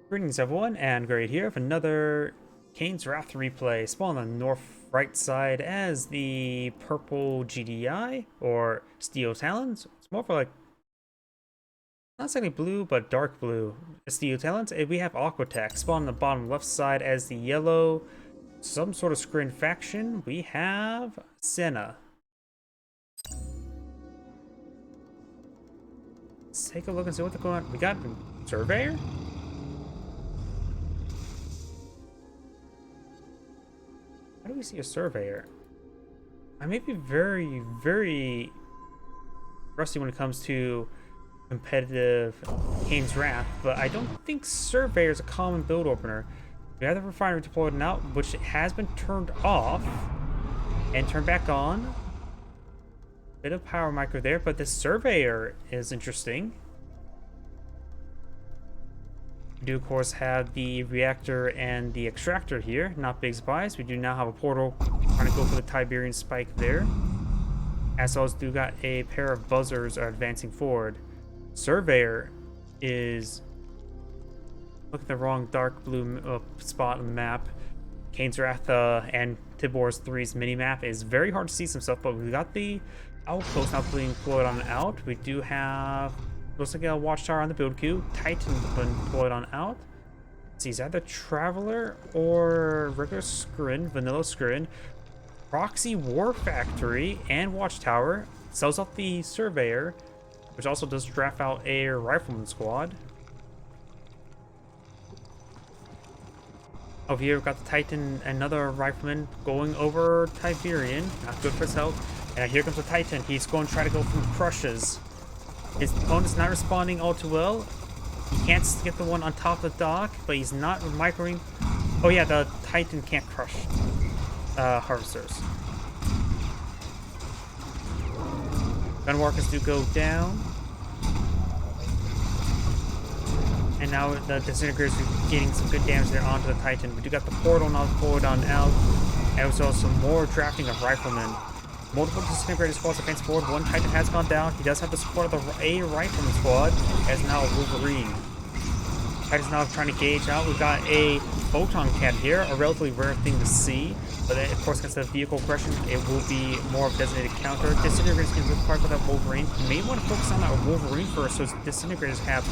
Greetings everyone, and Great here for another Kane's Wrath replay. Spawn on the north right side as the purple GDI, or Steel Talons. It's more for like, not exactly blue, but dark blue. Steel Talons, and we have Aquatech. Spawn on the bottom left side as the yellow, some sort of screen faction. We have Senna. Let's take a look and see what's going on. We got Surveyor? How do we see a surveyor? I may be very rusty when it comes to competitive Kane's Wrath, but I don't think surveyor is a common build opener. We have the refinery deployed now, which has been turned off and turned back on. Bit of power micro there, but the surveyor is interesting. We do, of course, have the reactor and the extractor here. Not big surprise. We do now have a portal trying to go for the Tiberian spike there. As well as do got a pair of buzzers are advancing forward. Surveyor is... Look at the wrong dark blue spot on the map. Kane's Wrath and Tibor's 3's minimap is very hard to see some stuff, but we got the outpost now being deployed on out. We do have... Looks like a watchtower on the build queue. Titan's been deployed on out. Let's see, is that the Traveler or regular Scrin, vanilla Scrin? Proxy War Factory and Watchtower. Sells off the Surveyor, which also does draft out a Rifleman squad. Over here, we've got the Titan, another Rifleman going over Tiberian. Not good for his health. And here comes the Titan. He's going to try to go from crushes. His opponent's not responding all too well. He can't get the one on top of the dock, but he's not microing. Oh yeah, the Titan can't crush harvesters. Gunworkers do go down. And now the disintegrators are getting some good damage there onto the Titan. We do got the portal now forward on out. And also some more drafting of riflemen. Multiple disintegrator squads advance forward. One Titan has gone down. He does have the support of a Rifleman squad, as now a Wolverine. Titan's now trying to gauge out. We've got a Photon Cannon here, a relatively rare thing to see. But then, of course, against the vehicle aggression, it will be more of a designated counter. Disintegrators can be required for that Wolverine. You may want to focus on that Wolverine first, so disintegrators have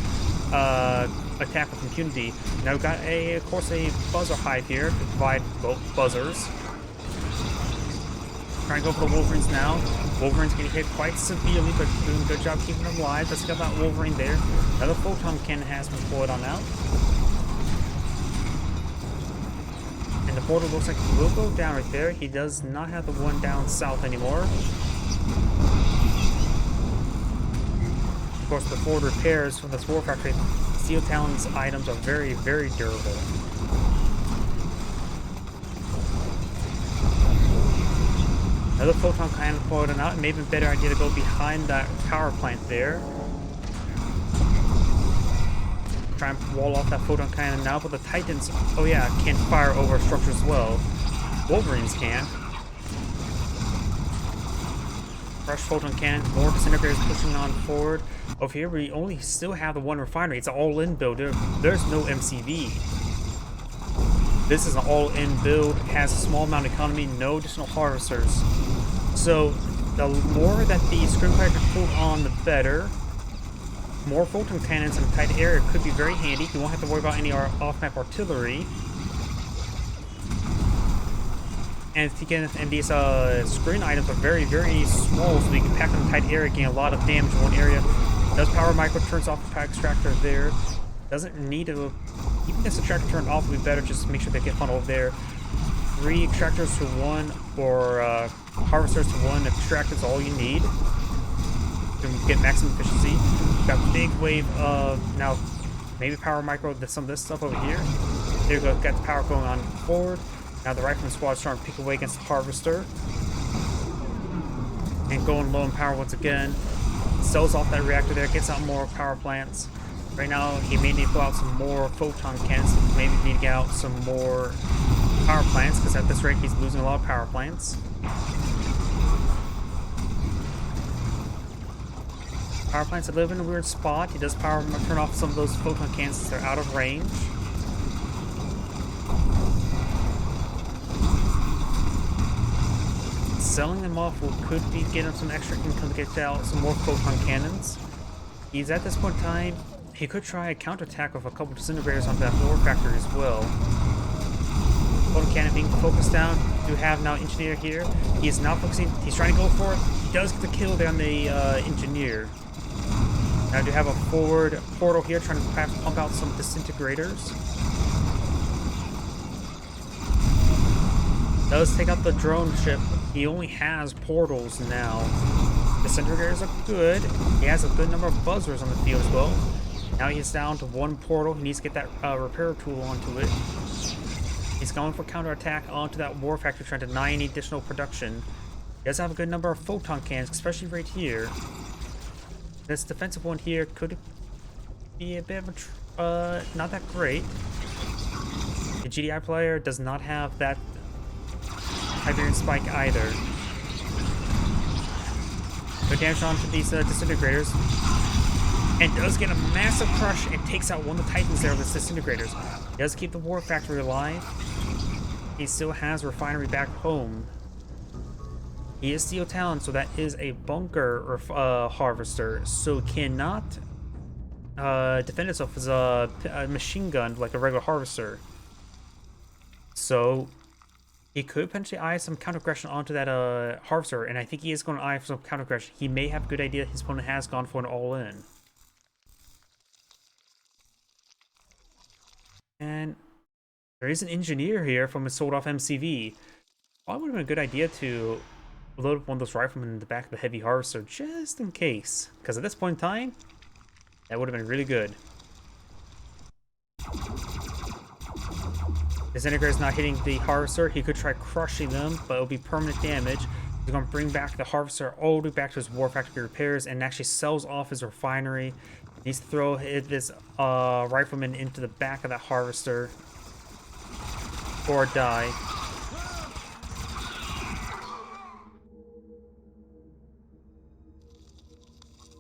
attack with impunity. Now we've got, of course, a Buzzer Hive here to provide both buzzers. Trying to go for the Wolverines now. Wolverine's getting hit quite severely, but doing a good job keeping them alive. Let's get that Wolverine there. Another Photon Cannon has been deployed on out. And the portal looks like he will go down right there. He does not have the one down south anymore. Of course, the forward repairs from this War Factory, Steel Talons items are very durable. Another Photon Cannon deployed on out. It may have been a better idea to go behind that power plant there. Try and wall off that Photon Cannon now, but the Titans, oh yeah, can't fire over structures as well. Wolverines can. Rush Photon Cannon, more disintegrators pushing on forward. Over here, we only still have the one refinery. It's an all-in build. There's no MCV. This is an all-in build, has a small amount of economy, no additional harvesters. So, the more that the scrim fighters are pulled on, the better. More photon cannons in a tight area could be very handy. You won't have to worry about any off-map artillery. And these screen items are very small, so you can pack them in a tight area, gain a lot of damage in one area. Does power micro, turns off the power extractor there. Doesn't need to... Even this extractor turned off would be better, just make sure they get funneled over there. 3 extractors to 1, or harvesters to 1 extractor is all you need to get maximum efficiency. Got a big wave of, now, maybe power micro, some of this stuff over here. There you go, got the power going on forward. Now the Rifleman squad's starting to pick away against the harvester. And going low in power once again. Sells off that reactor there, gets out more power plants. Right now, he may need to pull out some more Photon Cannons, maybe need to get out some more power plants, because at this rate, he's losing a lot of power plants. Power plants live in a weird spot. He does turn off some of those Photon Cannons since they're out of range. selling them off could be getting some extra income to get out some more photon cannons. He's at this point in time, he could try a counterattack with a couple disintegrators onto that war factory as well. Photon cannon being focused down. Do have now engineer here. He is now focusing. He's trying to go for it. He does get the kill there on the engineer. Now I do have a forward portal here trying to perhaps pump out some disintegrators. Does take out the drone ship. He only has portals now. Disintegrators are good. He has a good number of buzzers on the field as well. Now he's down to one portal. He needs to get that repair tool onto it. He's going for counterattack onto that war factory, trying to deny any additional production. He does have a good number of photon cannons, especially right here. This defensive one here could be a bit of a not that great. The GDI player does not have that Tiberian spike either. Good damage onto these disintegrators. And does get a massive crush and takes out one of the Titans there with his disintegrators. He does keep the war factory alive. He still has refinery back home. He is Steel Talon, so that is a bunker harvester, so cannot defend itself as a machine gun like a regular harvester. So he could potentially eye some counter aggression onto that harvester, and I think he is going to eye for some counter aggression. He may have a good idea his opponent has gone for an all-in. And there is an engineer here from a sold-off MCV. Probably would have been a good idea to load up one of those riflemen in the back of the heavy harvester just in case. Because at this point in time, that would have been really good. Disintegrator's not hitting the harvester. He could try crushing them, but it'll be permanent damage. He's going to bring back the harvester all the way back to his war factory repairs and actually sells off his refinery. He needs to throw this rifleman into the back of that harvester or die.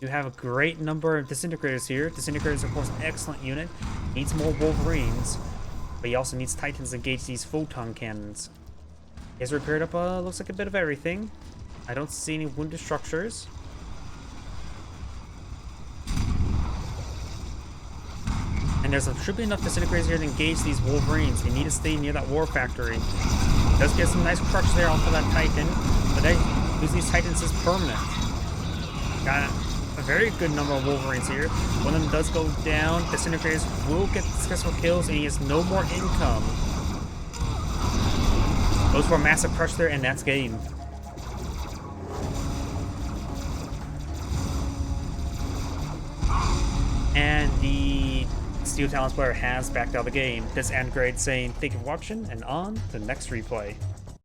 You have a great number of disintegrators here. Disintegrators, of course, an excellent unit. Needs more Wolverines, but he also needs Titans to engage these photon cannons. He has repaired up, looks like a bit of everything. I don't see any wounded structures. And should be enough disintegrators here to engage these Wolverines. They need to stay near that war factory. Does get some nice crush there off of that Titan, but they use these Titans as permanent. Got a very good number of Wolverines here. One of them does go down. Disintegrators will get successful kills, and he has no more income. Goes for a massive crush there, and that's game. And the Steel Talons player has backed out of the game. This is Andgrade saying thank you for watching, and on to the next replay.